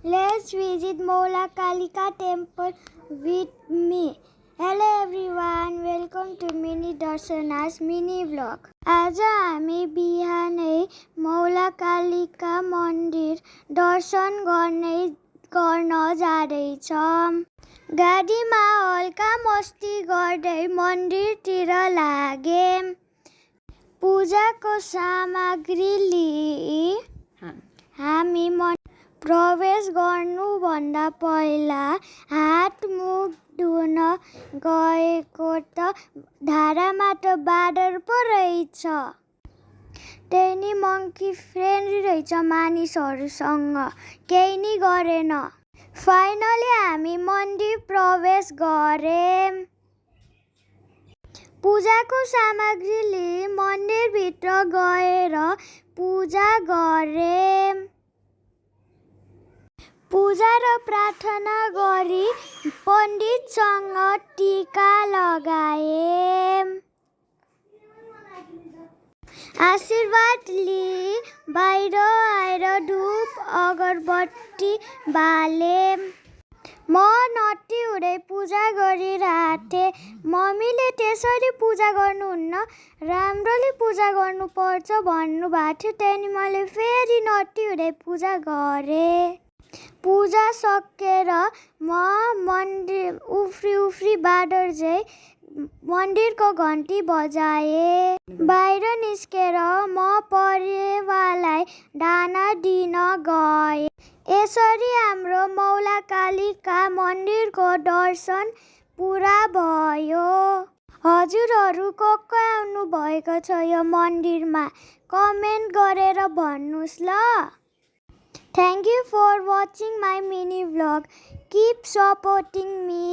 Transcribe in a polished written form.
Let's visit Mola Kalika temple with me. Hello everyone, welcome to Mini Darsana's mini vlog. आज हामी बिहानै मौला कालिका मन्दिर दर्शन गर्न जाँदैछौँ। गाडीमा हल्का मस्ती गर्दै मन्दिरतिर लाग्यौँ। पूजाको सामग्री लिई हामी प्रवेश गर्नुभन्दा पहिला हात मुख धुन गएको त धारामा त बाँदर पो रहेछ। त्यही नि मङ्की फ्रेन्डली रहेछ मानिसहरूसँग, केही नि गरेन। फाइनली हामी मन्दिर प्रवेश गर्यौँ। पूजाको सामग्री लिई मन्दिरभित्र गएर पूजा गर्यौँ। पूजा र प्रार्थना गरी पण्डितसँग टीका लगायौँ। आशीर्वाद लिई बाहिर आएर धूप अगरबत्ती बाल्यौँ। म नटी हुँदै पूजा गरिरहेथे। मम्मीले त्यसरी पूजा गर्नुहुन्न, राम्ररी पूजा गर्नुपर्छ भन्नुभएको थियो। त्यहाँदेखि मैले फेरि नटी हुँदै पूजा गरेँ। पूजा सकेर म मन्दिर उफ्री बाँदर झै मन्दिरको घन्टी बजाएँ। बाहिर निस्केर म परिवारलाई दाना दिन गएँ। यसरी हाम्रो मौला कालिका मन्दिरको दर्शन पुरा भयो। हजुरहरू को आउनु भएको छ यो मन्दिरमा कमेन्ट गरेर भन्नुस् ल। Thank you for watching my mini vlog. Keep supporting me.